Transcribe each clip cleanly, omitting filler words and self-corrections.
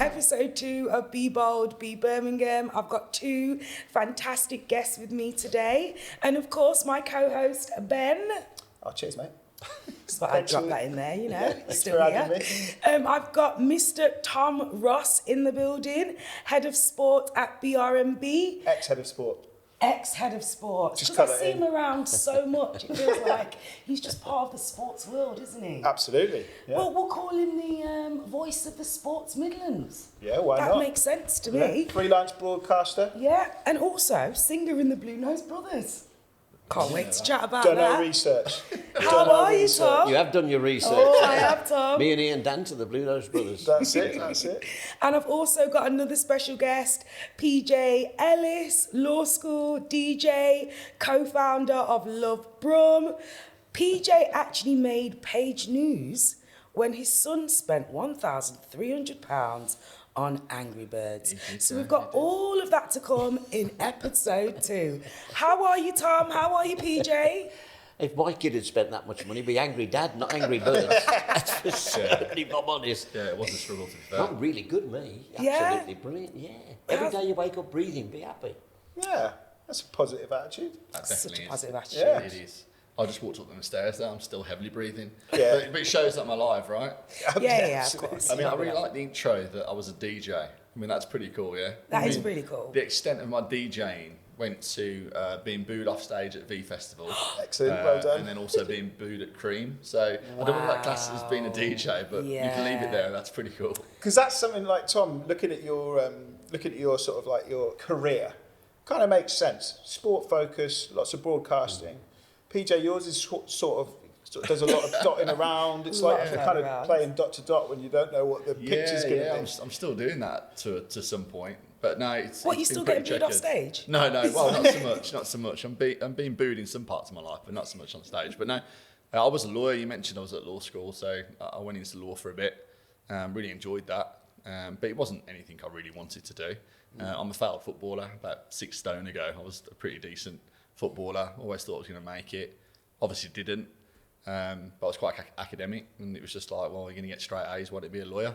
episode 2 of Be Bold, Be Birmingham. I've got 2 fantastic guests with me today. And of course, my co-host, Ben. Oh, cheers, mate. Just thought I'd drop that in there, you know. Yeah, thanks still for here. having me. I've got Mr. Tom Ross in the building, Head of Sport at BRMB. Ex-head of sport. Ex-head of sports. Just Because I cut see it him in. around so much, it feels like he's just part of the sports world, isn't he? Absolutely. Yeah. Well, we'll call him the voice of the Sports Midlands. Yeah, why that not? That makes sense to Yeah. me. Freelance broadcaster. Yeah, and also singer in the Blue Nose Brothers. Can't wait to chat about Done that. no research. How are you, Tom? You have done your research. Oh, I have, Tom. Me and Ian Dan to the Blue Nose Brothers. That's it, that's it. And I've also got another special guest, PJ Ellis, law school DJ, co-founder of Love Brum. PJ actually made page news when his son spent £1,300 on Angry Birds. So we've got all of that to come in episode 2. How are you, Tom? How are you, PJ? If my kid had spent that much money, it'd be Angry Dad, not Angry Birds. That's for certain, if I'm honest. Yeah, it was a struggle to be fair. Not really good, me. Yeah? Absolutely brilliant, yeah. Every day you wake up breathing, be happy. Yeah, that's a positive attitude. That Such definitely a is. positive attitude. Yeah. It is. I just walked up them stairs there, I'm still heavily breathing. Yeah. But it shows that I'm alive, right? Yeah, of Absolutely. course. I mean, I really like the intro that I was a DJ. I mean, that's pretty cool, yeah? That I is mean, really cool. The extent of my DJing went to being booed off stage at V Festival. Excellent, well done. And then also being booed at Cream. So I don't know if that class as being a DJ, but you can leave it there. That's pretty cool. Because that's something like, Tom, looking at your sort of like your career, kind of makes sense. Sport focus, lots of broadcasting. PJ, yours is sort of does a lot of dotting around. It's like Lot of kind around. of playing dot to dot when you don't know what the picture's going to be. I'm still doing that to some point. But no, it's What, you it's been still pretty getting booed off checkered. stage? No, well, not so much. I'm being booed in some parts of my life, but not so much on stage. But no, I was a lawyer. You mentioned I was at law school, so I went into law for a bit. Really enjoyed that, but it wasn't anything I really wanted to do. I'm a failed footballer. About 6 stone ago, I was a pretty decent footballer. Always thought I was going to make it. Obviously didn't. But I was quite academic, and it was just like, well, you're going to get straight A's. Why don't you be a lawyer?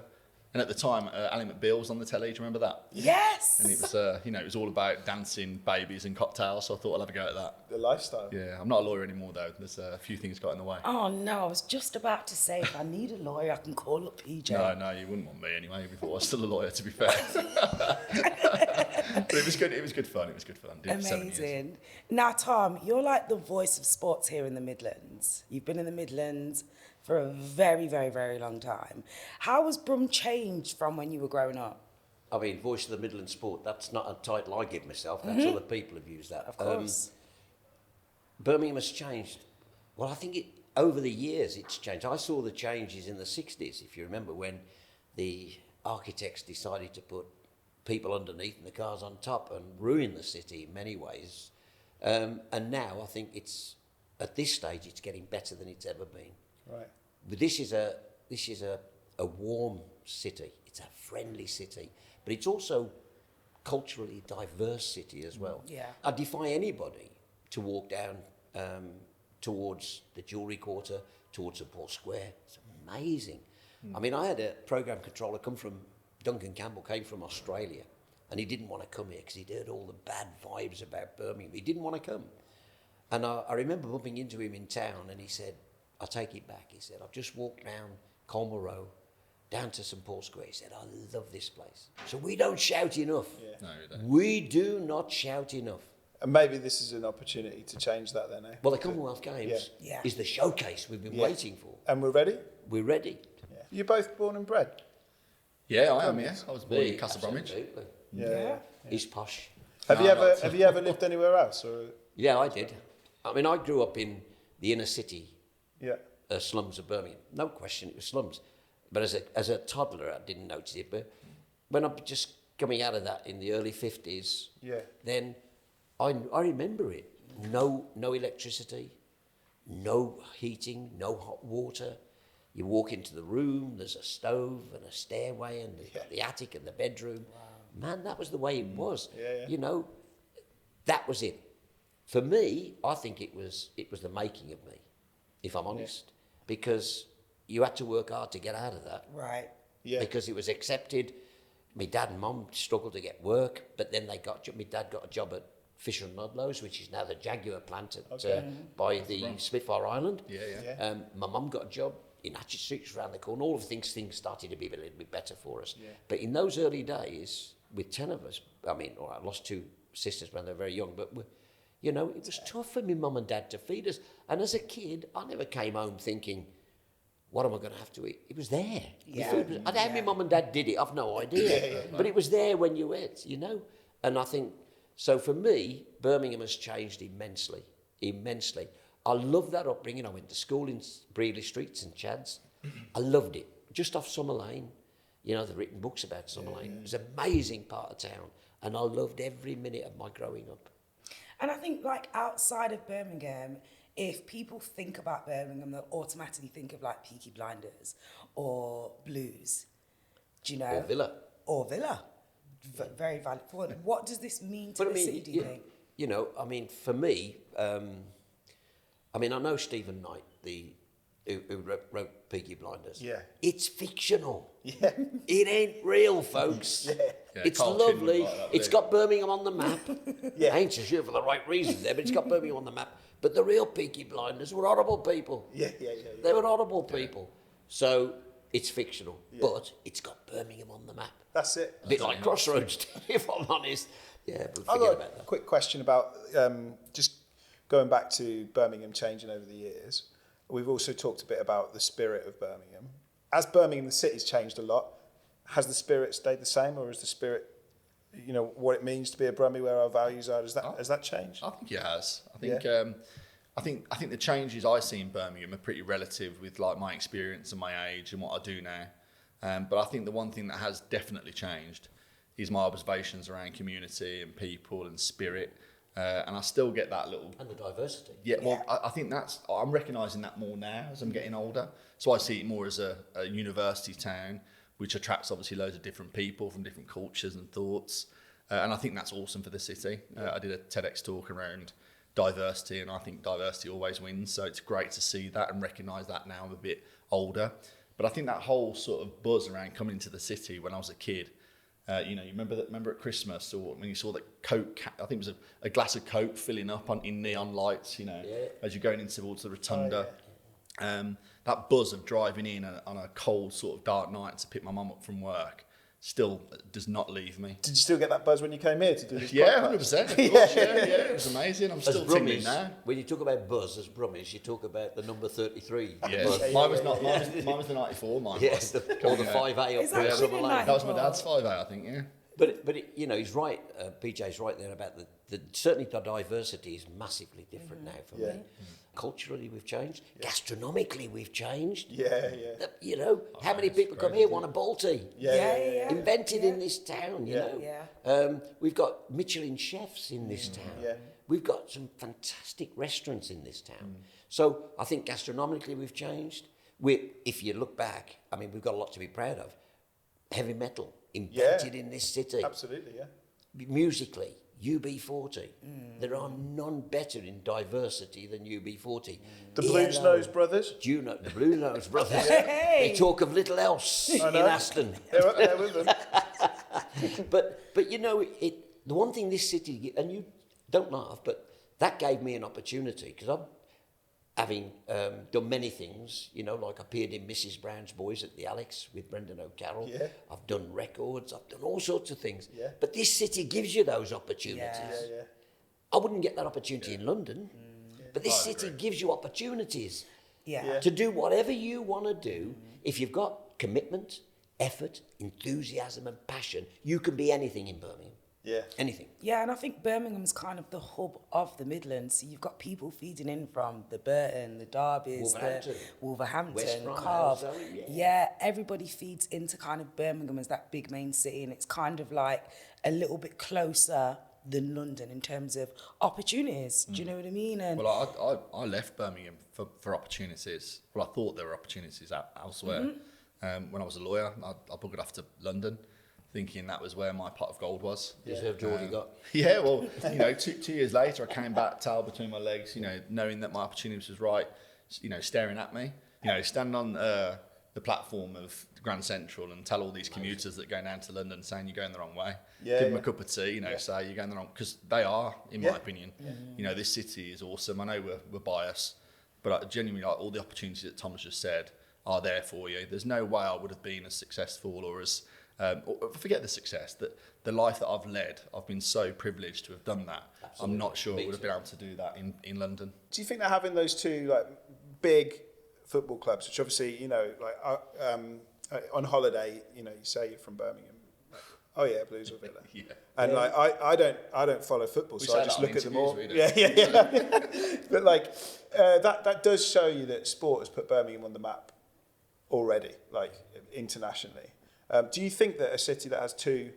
And at the time, Ally McBeal was on the telly. Do you remember that? Yes. And it was, it was all about dancing, babies, and cocktails. So I thought I'll have a go at that. The lifestyle. Yeah, I'm not a lawyer anymore though. There's a few things got in the way. Oh no, I was just about to say if I need a lawyer, I can call up PJ. No, you wouldn't want me anyway. Before I was still a lawyer, to be fair. But it was good. It was good fun. Did it for 7 years. Amazing. Now, Tom, you're like the voice of sports here in the Midlands. You've been in the Midlands for a very, very, very long time. How has Brum changed from when you were growing up? I mean, Voice of the Midland Sport, that's not a title I give myself. That's other people have used that. Of course. Birmingham has changed. Well, I think over the years it's changed. I saw the changes in the 60s, if you remember, when the architects decided to put people underneath and the cars on top and ruin the city in many ways. And now I think at this stage it's getting better than it's ever been. Right. But this is a warm city. It's a friendly city, but it's also culturally diverse city as well. Yeah. I defy anybody to walk down towards the Jewellery Quarter, towards St Paul Square. It's amazing. I mean, I had a program controller Duncan Campbell came from Australia, and he didn't want to come here because he'd heard all the bad vibes about Birmingham. He didn't want to come. And I remember bumping into him in town, and he said, I'll take it back. He said, I've just walked down Colmar Row, down to St Paul Square. He said, I love this place. So we don't shout enough. Yeah. No, you don't. We do not shout enough. And maybe this is an opportunity to change that then, eh? Well, the Commonwealth Games Yeah. is the showcase we've been waiting for. And we're ready? We're ready. Yeah. You're both born and bred? Yeah, I am. Yeah, I was born in Castle Bromwich. Absolutely. Yeah. He's posh. Have you ever lived anywhere else? Or? Yeah, I did. I mean, I grew up in the inner city Yeah. slums of Birmingham. No question, it was slums. But as a toddler, I didn't notice it. But when I'm just coming out of that in the early 50s, then I remember it. No electricity, no heating, no hot water. You walk into the room, there's a stove and a stairway and the attic and the bedroom. Wow. Man, that was the way it was. Yeah. You know, that was it. For me, I think it was the making of me, if I'm honest, because you had to work hard to get out of that. Right. Yeah. Because it was accepted. my dad and mum struggled to get work, but then my dad got a job at Fisher and Ludlow's, which is now the Jaguar plant by the Spitfire Island. My mum got a job in Hatchet Street, which was around the corner. All of things started to be a little bit better for us. But in those early days, with 10 of us, I lost 2 sisters when they were very young, but it was tough for my mum and dad to feed us. And as a kid, I never came home thinking, what am I going to have to eat? It was there. How my mum and dad did it, I've no idea. But it was there when you ate, And I think, so for me, Birmingham has changed immensely. I love that upbringing. I went to school in Brearley Streets and Chad's. I loved it. Just off Summer Lane. They've written books about Summer Lane. It was an amazing part of town. And I loved every minute of my growing up. And I think, like, outside of Birmingham, if people think about Birmingham, they'll automatically think of, like, Peaky Blinders or Blues. Do you know? Or Villa. Very valid point. What does this mean to the city, do you think? For me, I know Stephen Knight, who wrote Peaky Blinders. Yeah. It's fictional. Yeah. It ain't real, folks. It's lovely. It's got Birmingham on the map. I ain't so sure for the right reasons there, but it's got Birmingham on the map. But the real Peaky Blinders were horrible people. They were horrible people. So it's fictional, but it's got Birmingham on the map. That's it. A bit like Crossroads, if I'm honest. Yeah, but I've forget got about that. a quick question about just going back to Birmingham changing over the years. We've also talked a bit about the spirit of Birmingham. As Birmingham, the city's changed a lot. Has the spirit stayed the same, or is the spirit, what it means to be a Brummie, where our values are? Has that changed? I think it has. I think the changes I see in Birmingham are pretty relative with like my experience and my age and what I do now. But I think the one thing that has definitely changed is my observations around community and people and spirit. And I still get that little... And the diversity. I think I'm recognising that more now as I'm getting older. So I see it more as a university town, which attracts obviously loads of different people from different cultures and thoughts. And I think that's awesome for the city. I did a TEDx talk around diversity, and I think diversity always wins. So it's great to see that and recognise that now I'm a bit older. But I think that whole sort of buzz around coming into the city when I was a kid, you remember at Christmas, or when you saw that Coke, I think it was a glass of Coke filling up in neon lights, as you're going towards the rotunda. That buzz of driving in on a cold sort of dark night to pick my mum up from work still does not leave me. Did you still get that buzz when you came here to do this? Yeah, 100%. Of course, it was amazing. I'm still tingling now. When you talk about buzz as Brummies, you talk about the number 33. Yeah, mine was the 94. Mine was. Or the 5A up there. That was my dad's 5A, I think. Yeah. But he's right. PJ's right there about certainly the diversity is massively different now for me. Culturally, we've changed. Gastronomically, we've changed. How many people come here want a Balti? Invented in this town, we've got Michelin chefs in this town. We've got some fantastic restaurants in this town. So I think gastronomically we've changed. If you look back, we've got a lot to be proud of. Heavy metal, invented in this city. Absolutely, Musically, UB40. There are none better in diversity than UB40. The Blues Nose Brothers. Do you know the Blue Nose Brothers? They talk of little else in Aston. They're up there with them. but the one thing this city, and you don't laugh, but that gave me an opportunity, because I'm having done many things, like I appeared in Mrs. Brown's Boys at the Alex with Brendan O'Carroll. I've done records, I've done all sorts of things. But this city gives you those opportunities. I wouldn't get that opportunity in London, but this city gives you opportunities to do whatever you want to do. If you've got commitment, effort, enthusiasm and passion, you can be anything in Birmingham. Anything. Yeah, and I think Birmingham's kind of the hub of the Midlands. So you've got people feeding in from the Burton, the Derbys, the Wolverhampton, Carve. Everybody feeds into kind of Birmingham as that big main city, and it's kind of like a little bit closer than London in terms of opportunities. Do you know what I mean? And well, I left Birmingham for opportunities. Well, I thought there were opportunities elsewhere. When I was a lawyer, I buggered off to London, thinking that was where my pot of gold was. Deserved Geordie got. Yeah, well, 2 years later, I came back, tail between my legs, knowing that my opportunity was right, staring at me, standing on the platform of Grand Central and tell all these commuters that go down to London saying you're going the wrong way. Yeah, Give them yeah. a cup of tea, say you're going the wrong, because they are, in my opinion. This city is awesome. I know we're biased, but I genuinely, like, all the opportunities that Tom's just said are there for you. There's no way I would have been as successful or as, or forget the success, that the life that I've led, I've been so privileged to have done that. Absolutely. I'm not sure I would have been able to do that in London. Do you think that having those two like big football clubs, which obviously on holiday, you say you're from Birmingham, like, oh yeah, Blues or Villa, and like I don't follow football, so I just look at them all. Yeah. But like that does show you that sport has put Birmingham on the map already, like internationally. Do you think that a city that has two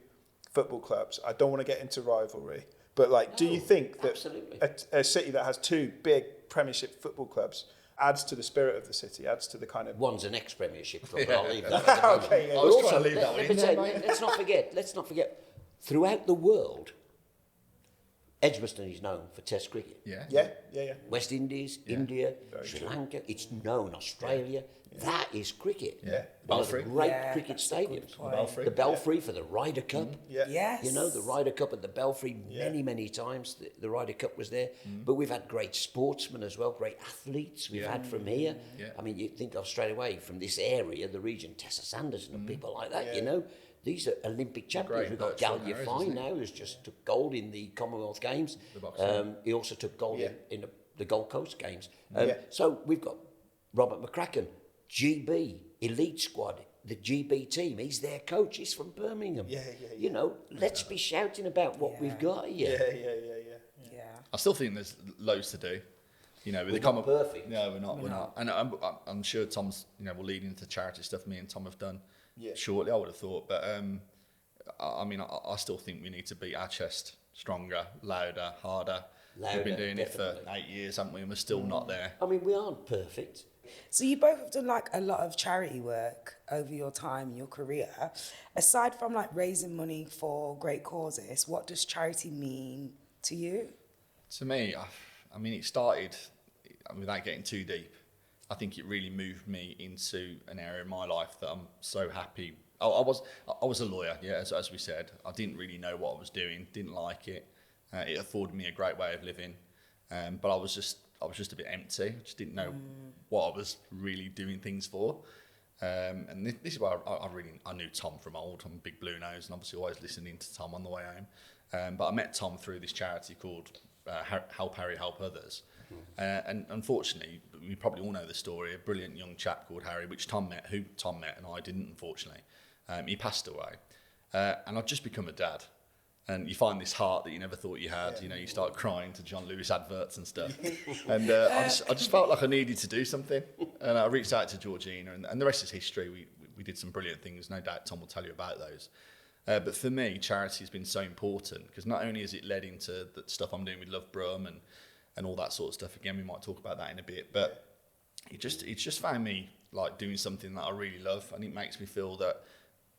football clubs, I don't want to get into rivalry, but like, do you think that a city that has two big Premiership football clubs adds to the spirit of the city, adds to the kind of... One's an ex-Premiership club, but I'll leave that. Okay, yeah. I was trying to leave that one in there, mate. Let's not forget, throughout the world, Edgbaston is known for Test cricket. Yeah. West Indies, India, Sri Lanka, it's known, Australia. That is cricket. Yeah. One of the Belfry. great cricket stadiums. The Belfry for the Ryder Cup. Yes. The Ryder Cup at the Belfry many times. The Ryder Cup was there. But we've had great sportsmen as well, great athletes we've had from here. Yeah. I mean, you think of straight away from this area, the region, Tessa Sanderson and people like that, These are Olympic champions. Great We've got virtual Gallia marriage, Fine isn't now, who's just took gold in the Commonwealth Games. The boxing. He also took gold in the Gold Coast Games. Yeah. So we've got Robert McCracken, GB, elite squad, the GB team. He's their coach. He's from Birmingham. Let's be shouting about what we've got here. Yeah. I still think there's loads to do. With the not perfect. No, we're not. And I'm sure Tom's, will lead into charity stuff me and Tom have done shortly, I would have thought. But I still think we need to beat our chest stronger, louder, harder. We've been doing it for 8 years, haven't we? And we're still not there. I mean, we aren't perfect. So you both have done like a lot of charity work over your time, your career. Aside from like raising money for great causes, what does charity mean to you? To me, it started, without getting too deep, I think it really moved me into an area in my life that I'm so happy. I was a lawyer, as we said. I didn't really know what I was doing, didn't like it. It afforded me a great way of living, but I was just a bit empty. I just didn't know what I was really doing things for. And this is why I knew Tom from old. I'm a big blue nose, and obviously always listening to Tom on the way home. But I met Tom through this charity called Help Harry, Help Others. And unfortunately, we probably all know the story, a brilliant young chap called Harry, who Tom met, and I didn't, unfortunately. He passed away. And I'd just become a dad. And you find this heart that you never thought you had. You start crying to John Lewis adverts and stuff. And I just felt like I needed to do something. And I reached out to Georgina, and the rest is history. We did some brilliant things. No doubt Tom will tell you about those. But for me, charity has been so important because not only has it led into the stuff I'm doing with Love Brum and all that sort of stuff. Again, we might talk about that in a bit. But it's just found me like doing something that I really love, and it makes me feel that,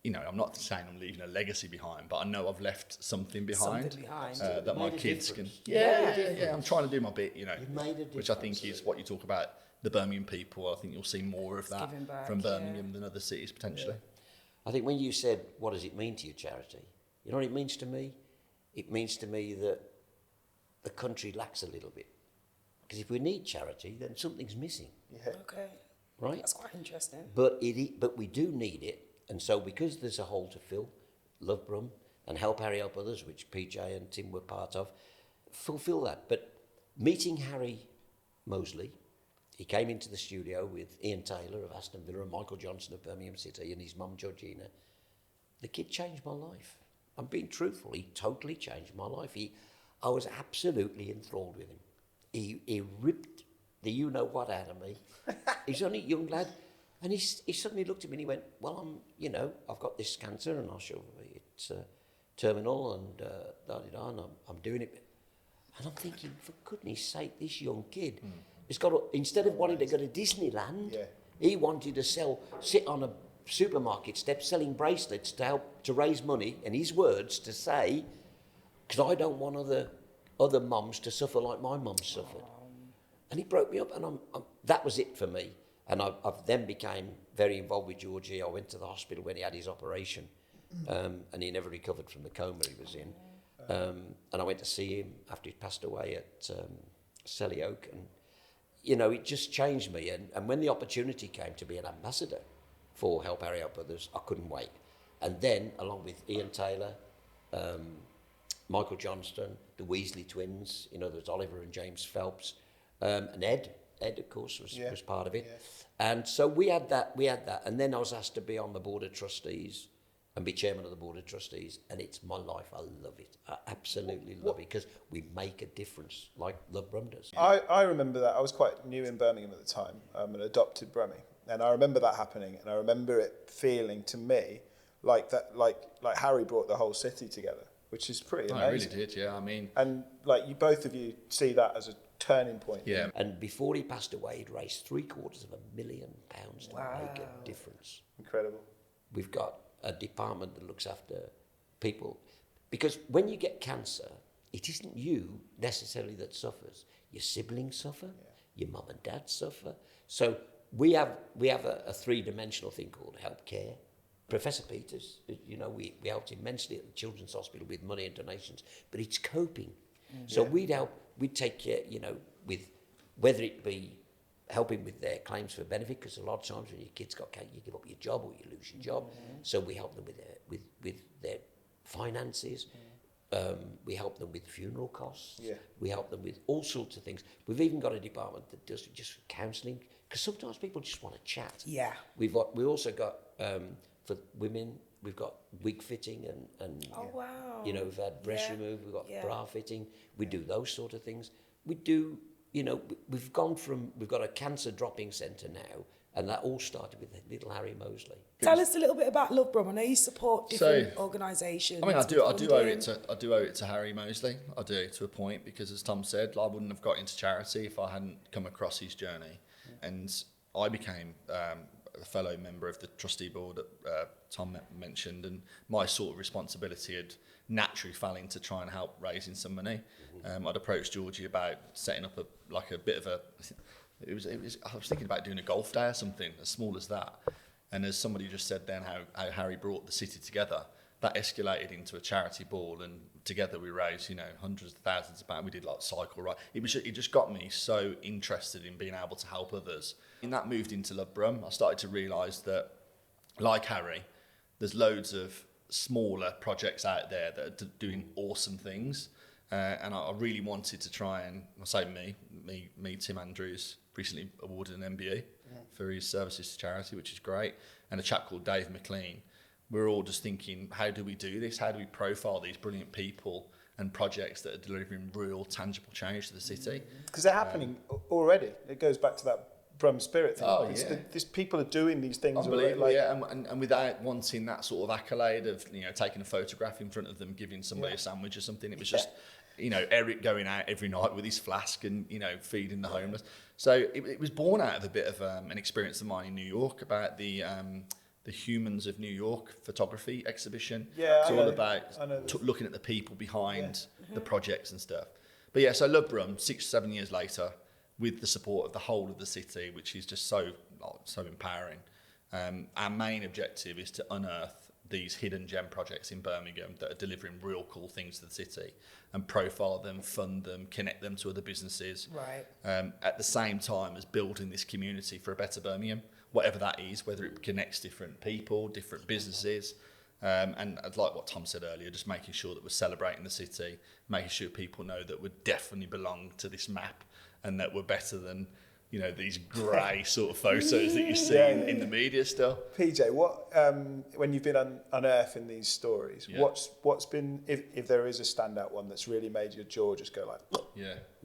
I'm not saying I'm leaving a legacy behind, but I know I've left something behind, that my kids can. Yeah. I'm trying to do my bit, You've made a which I think is what you talk about. The Birmingham people, I think you'll see more of that from Birmingham than other cities potentially. I think when you said, what does it mean to you, charity? You know what it means to me? It means to me that the country lacks a little bit. Because if we need charity, then something's missing. Yeah. Okay. Right? That's quite interesting. But we do need it. And so because there's a hole to fill, Love Brum and Help Harry, Help Others, which PJ and Tim were part of, fulfill that. But meeting Harry Mosley, he came into the studio with Ian Taylor of Aston Villa and Michael Johnson of Birmingham City and his mum Georgina. The kid changed my life. I'm being truthful. He totally changed my life. I was absolutely enthralled with him. He ripped the you-know-what out of me. He's only a young lad. And he suddenly looked at me and he went, well, I've got this cancer and I'll show you it's terminal and and I'm doing it. And I'm thinking, for goodness sake, this young kid has got to, instead of wanting to go to Disneyland, he wanted to sit on a supermarket step selling bracelets to raise money, in his words, to say, because I don't want other mums to suffer like my mum suffered. And he broke me up, and that was it for me. And I've then became very involved with Georgie. I went to the hospital when he had his operation, and he never recovered from the coma he was in. And I went to see him after he passed away at Selly Oak, and you know, it just changed me. And when the opportunity came to be an ambassador for Help Harry Help Others, I couldn't wait. And then, along with Ian Taylor, Michael Johnston, the Weasley twins, you know, there's Oliver and James Phelps, and Ed, of course, was part of it. Yeah. And so we had that. And then I was asked to be on the board of trustees and be chairman of the board of trustees. And it's my life. I love it. I absolutely love it, because we make a difference like Love Brum does. I remember that. I was quite new in Birmingham at the time. I'm an adopted Brummie. And I remember that happening. And I remember it feeling to me like that, like Harry brought the whole city together, which is pretty amazing. I really did, yeah. I mean, and like you, both of you see that as a turning point. Yeah. And before he passed away, he'd raised £750,000 to make a difference. Incredible. We've got a department that looks after people, because when you get cancer, it isn't you necessarily that suffers. Your siblings suffer, your mum and dad suffer. So we have a three-dimensional thing called Help Care. Professor Peters, you know, we helped immensely at the Children's Hospital with money and donations, but it's coping. So we'd take care, you know, with whether it be helping with their claims for benefit, because a lot of times when your kids got cancer, you give up your job or you lose your job. So we help them with their finances. We help them with funeral costs. Yeah. We help them with all sorts of things. We've even got a department that does just counselling, because sometimes people just want to chat. Yeah. We also got for women, we've got wig fitting and oh wow. You know, we've had breast removed, we've got bra fitting. We do those sort of things. We do, you know, we've got a cancer dropping centre now, and that all started with little Harry Mosley. Tell us a little bit about Love Brum. I know you support different organisations. I mean, I do owe it to Harry Mosley. I do, to a point, because as Tom said, I wouldn't have got into charity if I hadn't come across his journey, and I became a fellow member of the trustee board that Tom mentioned, and my sort of responsibility had naturally fell into trying to help raising some money. I'd approached Georgie about setting up a bit of a. It was. I was thinking about doing a golf day or something as small as that. And as somebody just said then, how Harry brought the city together, that escalated into a charity ball, and together we raised, you know, hundreds of thousands of pounds. We did like cycle ride. It just got me so interested in being able to help others. And that moved into Love Brum. I started to realise that, like Harry, there's loads of smaller projects out there that are doing awesome things. And I really wanted to try and, I say me, Tim Andrews, recently awarded an MBE for his services to charity, which is great. And a chap called Dave McLean. We're all just thinking, how do we do this? How do we profile these brilliant people and projects that are delivering real, tangible change to the city? Because they're happening already. It goes back to that Brum spirit thing. Oh, yeah. These people are doing these things Unbelievable, already. yeah. And without wanting that sort of accolade of, you know, taking a photograph in front of them, giving somebody a sandwich or something, it was just, you know, Eric going out every night with his flask and, you know, feeding the homeless. So it was born out of a bit of an experience of mine in New York about the Humans of New York photography exhibition. Yeah, it's all about looking at the people behind the projects and stuff. But yeah, so Love Brum, 6-7 years later, with the support of the whole of the city, which is just so empowering. Our main objective is to unearth these hidden gem projects in Birmingham that are delivering real cool things to the city, and profile them, fund them, connect them to other businesses. Right. At the same time as building this community for a better Birmingham, whatever that is, whether it connects different people, different businesses. And like what Tom said earlier, just making sure that we're celebrating the city, making sure people know that we definitely belong to this map, and that we're better than, you know, these grey sort of photos that you see in the media still. PJ, what when you've been unearthing these stories, what's been, if there is a standout one that's really made your jaw just go like,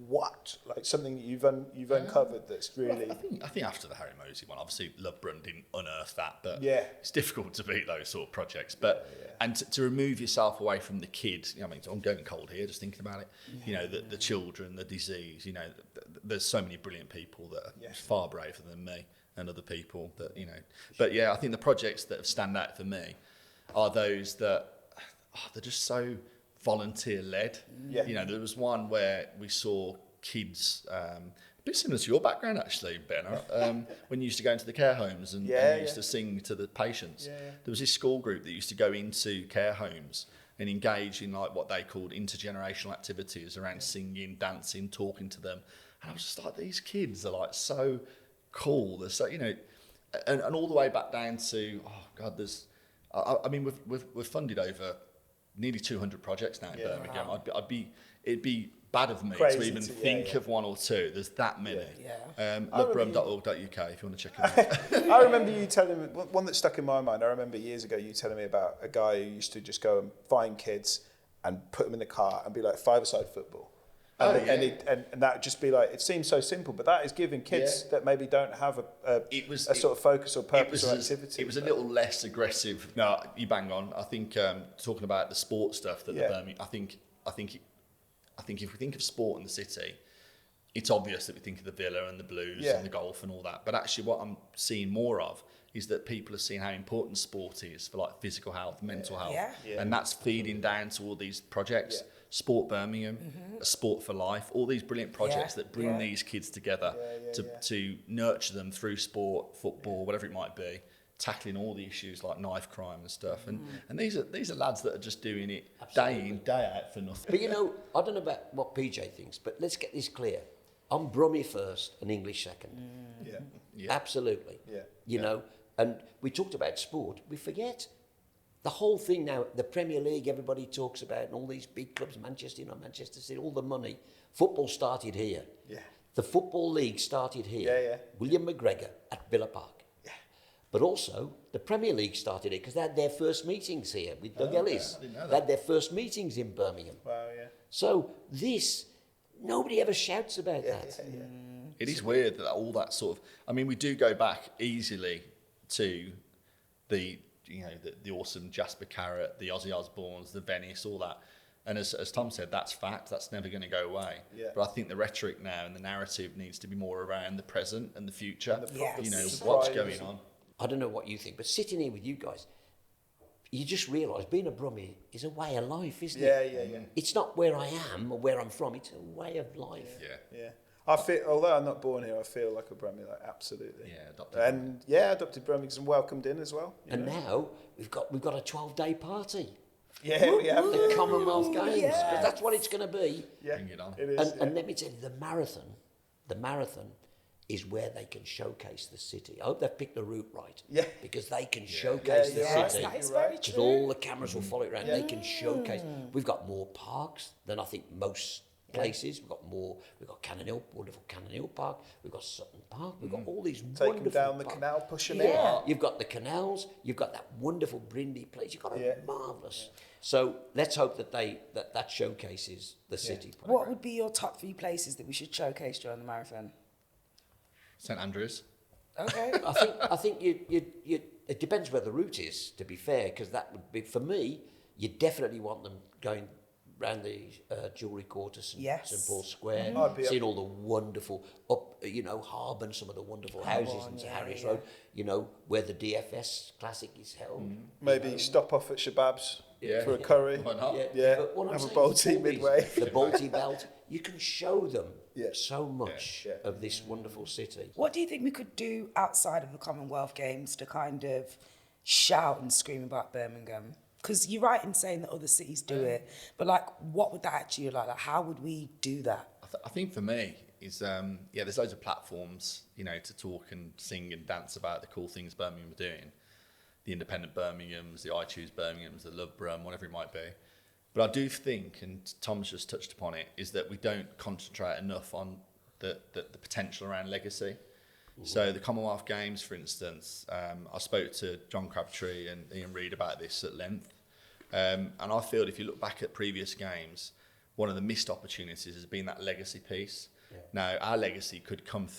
what? Like something that you've uncovered that's really. Well, I think after the Harry Mosley one, obviously Love Brum didn't unearth that, but it's difficult to beat those sort of projects. But and to remove yourself away from the kid, you know, I mean, I'm going cold here just thinking about it. You know, the children, the disease. You know, there's so many brilliant people that are far braver than me and other people that, you know. But yeah, I think the projects that stand out for me are those that they're just so volunteer led. You know, there was one where we saw kids bit similar to your background, actually, Ben. When you used to go into the care homes and you used to sing to the patients. There was this school group that used to go into care homes and engage in like what they called intergenerational activities around singing, dancing, talking to them. And I was just like, these kids are like so cool. They're so, and all the way back down to, oh God, I mean, we've funded over nearly 200 projects now in Birmingham. Wow. It'd be bad of me to even think of one or two. There's that many. 𝗣𝗥𝗢𝗨𝗗 if you want to check it out. I remember you telling me, one that stuck in my mind, I remember years ago you telling me about a guy who used to just go and find kids and put them in the car and be like, five-a-side football. And that would just be like, it seems so simple, but that is giving kids that maybe don't have a sort of focus or purpose or activity. It was a little less aggressive. No, you bang on. I think talking about the sport stuff that the Birmingham, I think if we think of sport in the city, it's obvious that we think of the Villa and the Blues and the golf and all that. But actually what I'm seeing more of is that people are seeing how important sport is for like physical health, mental health. And that's feeding down to all these projects. Sport Birmingham, a Sport for Life, all these brilliant projects that bring these kids together to nurture them through sport, football, whatever it might be, tackling all the issues like knife crime and stuff. And these are lads that are just doing it day in, day out for nothing. But I don't know about what PJ thinks, but let's get this clear. I'm Brummy first and English second. Absolutely. You know, and we talked about sport, we forget. The whole thing now, the Premier League, everybody talks about, and all these big clubs, Manchester United, Manchester City, all the money. Football started here. The Football League started here. William McGregor at Villa Park. But also, the Premier League started here because they had their first meetings here with Doug Ellis. They had their first meetings in Birmingham. Wow, So nobody ever shouts about that. It is weird that all that sort of... I mean, we do go back easily to the awesome 𝗣𝗥𝗢𝗨𝗗, the Ozzy Osbournes, the Venice, all that. And as Tom said, that's fact. That's never going to go away. But I think the rhetoric now and the narrative needs to be more around the present and the future. What's going on. I don't know what you think, but sitting here with you guys, you just realise being a Brummie is a way of life, isn't it? It's not where I am or where I'm from. It's a way of life. I feel, although I'm not born here, I feel like a Brummie, like absolutely. Adopted Birmingham and welcomed in as well. And now we've got a 12-day party. We have the Commonwealth Games, because that's what it's going to be. Bring it on. It is, and let me tell you, the marathon is where they can showcase the city. I hope they've picked the route right. Because they can showcase the city. That is very Because true. all the cameras will follow it around. They can showcase. We've got more parks than I think most places. We've got Cannon Hill, wonderful Cannon Hill Park. We've got Sutton Park. We've got all these Take wonderful them down the parks. canal, push them in. You've got the canals. You've got that wonderful Brindy place. You've got a marvellous. So let's hope that showcases the city. What would be your top 3 places that we should showcase during the marathon? St Andrews. Okay. I think you it depends where the route is, to be fair, because that would be, for me, you definitely want them going round the Jewellery Quarter, St Paul's Square, seeing all the wonderful, Harbour, some of the wonderful houses into Harris Road, where the DFS Classic is held. Maybe stop off at Shabab's for a curry. Why not? Have a bowl tea midway. The Balti Belt. You can show them so much of this wonderful city. What do you think we could do outside of the Commonwealth Games to kind of shout and scream about Birmingham? Because you're right in saying that other cities do it, but what would that actually look like? How would we do that? I think for me is there's loads of platforms to talk and sing and dance about the cool things Birmingham are doing, the independent Birminghams, the I Choose Birminghams, the Love Brum, whatever it might be. But I do think, and Tom's just touched upon it, is that we don't concentrate enough on the potential around legacy. So the Commonwealth Games, for instance, I spoke to John Crabtree and Ian Reid about this at length. And I feel if you look back at previous games, one of the missed opportunities has been that legacy piece. Now, our legacy could come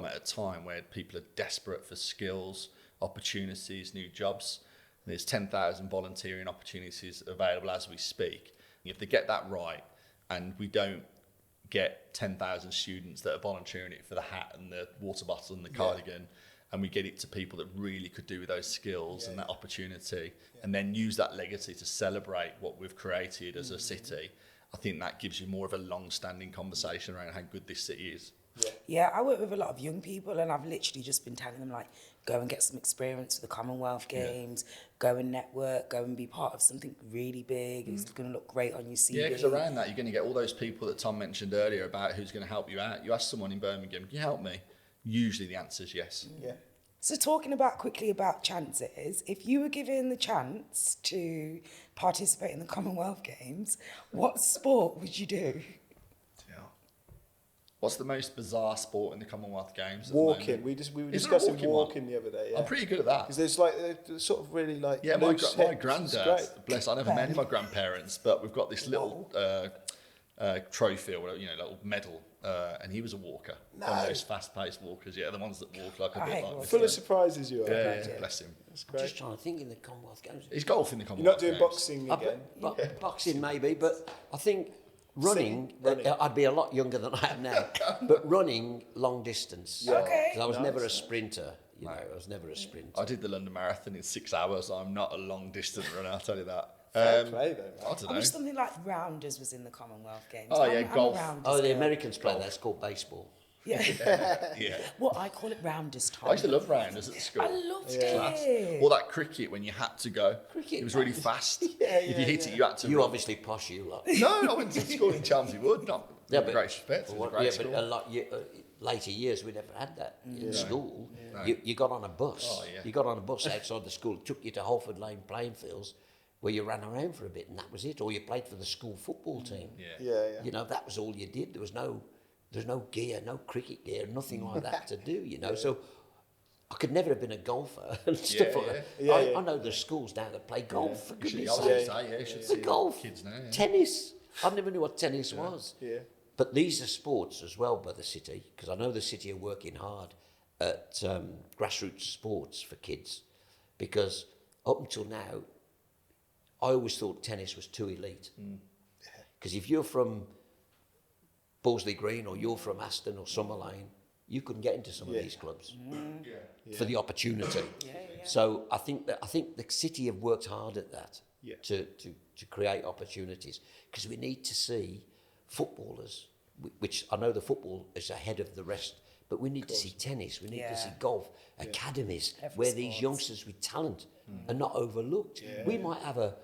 at a time where people are desperate for skills, opportunities, new jobs. There's 10,000 volunteering opportunities available as we speak. If they get that right, and we don't get 10,000 students that are volunteering it for the hat and the water bottle and the cardigan, and we get it to people that really could do with those skills and that opportunity, and then use that legacy to celebrate what we've created as a city, I think that gives you more of a long-standing conversation around how good this city is. Yeah, I work with a lot of young people, and I've literally just been telling them, like, go and get some experience with the Commonwealth Games, go and network, go and be part of something really big. It's going to look great on your CV. Yeah, because around that, you're going to get all those people that Tom mentioned earlier about who's going to help you out. You ask someone in Birmingham, can you help me? Usually the answer is yes. Yeah. So talking quickly about chances, if you were given the chance to participate in the Commonwealth Games, what sport would you do? What's the most bizarre sport in the Commonwealth Games? at the Walking. moment? We were Is there a discussing one? walking the other day. Yeah. I'm pretty good at that. Because there's like they're sort of really like Yeah, my loose hips. It's granddad, great. bless, I never met any of my grandparents, but we've got this little trophy or little medal, and he was a walker. One of those fast-paced walkers, the ones that walk like a I bit hate like walking. this. Full of surprises you are. Yeah, bless him. That's I'm great. just trying to think in the Commonwealth Games. He's golf in the You're Commonwealth not doing Games. boxing again. Boxing maybe, but I think running, Running. I'd be a lot younger than I am now, but running long distance. Okay. Because I was never a sprinter, I was never a sprinter. I did the London Marathon in 6 hours. I'm not a long-distance runner, I'll tell you that. Fair play though, I man. don't I know. wish something like rounders was in the Commonwealth Games. Oh, yeah, I'm a golf. rounders Oh, the girl. Americans play that. It's called baseball. Yeah. Yeah. Well, I call it rounders, Tom. I used to love rounders at school. I loved Class. it. Or that cricket when you had to go. Cricket, It was really fast. If you hit it, you had to You run. obviously posh, you lot. No, I went to school in Chelmsford Wood. Not with great respect. It was a great yeah, school. but a lot later years we never had that in school. You got on a bus. Oh, yeah. You got on a bus outside the school. It took you to Holford Lane playing fields, where you ran around for a bit, and that was it. Or you played for the school football team. Yeah. That was all you did. There's no gear, no cricket gear, nothing like that to do. So I could never have been a golfer and stuff like that. Yeah. I know there's schools now that play golf. For You should, goodness I sake. was gonna say, you should see Golf, kids now. Yeah. tennis. I never knew what tennis was. Yeah. But these are sports as well by the city, because I know the city are working hard at grassroots sports for kids, because up until now, I always thought tennis was too elite. Because if you're from Borsley Green or you're from Aston or Summer Lane, you couldn't get into some of these clubs for the opportunity. So I think the city have worked hard at that to create opportunities, because we need to see footballers, which I know the football is ahead of the rest, but we need to see tennis, we need to see golf, academies where these youngsters with talent are not overlooked. We might have a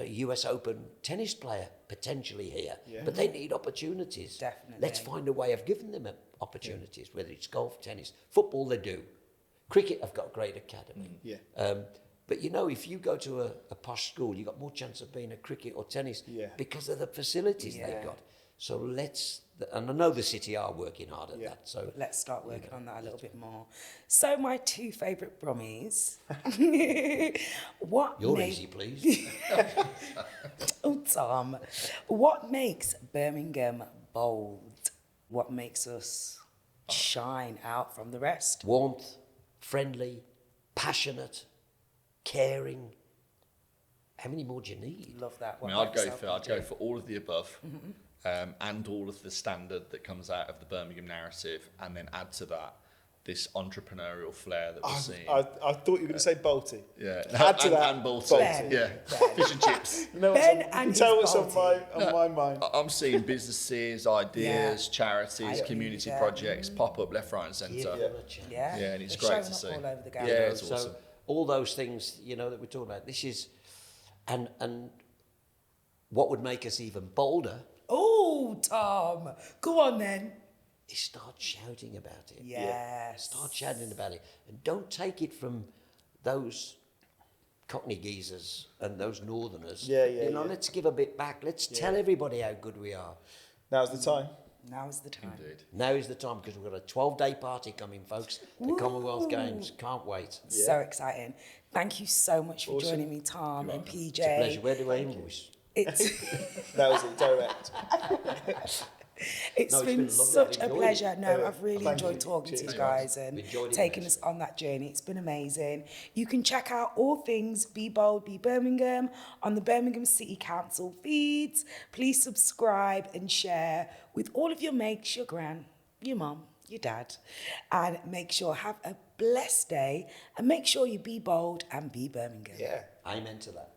US Open tennis player potentially here, but they need opportunities. Definitely. Let's find a way of giving them opportunities, whether it's golf, tennis, football they do. Cricket have got a great academy. But if you go to a posh school, you've got more chance of being a cricket or tennis because of the facilities they've got. So and I know the city are working hard at that. So Let's start working on that a little bit more. So my two favourite Brummies. you're easy, please. Oh, Tom. What makes Birmingham bold? What makes us shine out from the rest? Warmth, friendly, passionate, caring. How many more do you need? Love that. I mean, I'd go for all of the above, and all of the standard that comes out of the Birmingham narrative, and then add to that this entrepreneurial flair that we're seeing. I thought you were going to say Balti. Yeah, Add to that. and Balti. Balti. Yeah, fish and chips. You know Ben you and can his tell what's on Balti. my mind. I'm seeing businesses, ideas, I charities, agree community with that. projects pop up left, right, and centre. Give them a chance. Yeah, Yeah, and it's They're great showing to up see. all over the Yeah, gallery. it's awesome. All those things, that we're talking about, this is, and what would make us even bolder Oh, Tom. Go on then. is start shouting about it. Yes. Start shouting about it. And don't take it from those Cockney geezers and those Northerners. Yeah. Let's give a bit back. Let's tell everybody how good we are. Now's the time. Now is the time. Indeed. Now is the time, because we've got a 12-day party coming, folks. The Commonwealth Games. Can't wait. So exciting. Thank you so much for joining me, Tom and PJ. It's a pleasure. Where do I invoice? It's That was it, direct. it's No, it's been been lovely. such I've a enjoyed pleasure. it. No, I've really Thank enjoyed you. talking to you Cheers. guys and Enjoyed it taking immensely. us on that journey. It's been amazing. You can check out all things Be Bold, Be Birmingham on the Birmingham City Council feeds. Please subscribe and share with all of your mates, your gran, your mum, your dad, and make sure have a blessed day and make sure you be bold and be Birmingham. Yeah. Amen to that.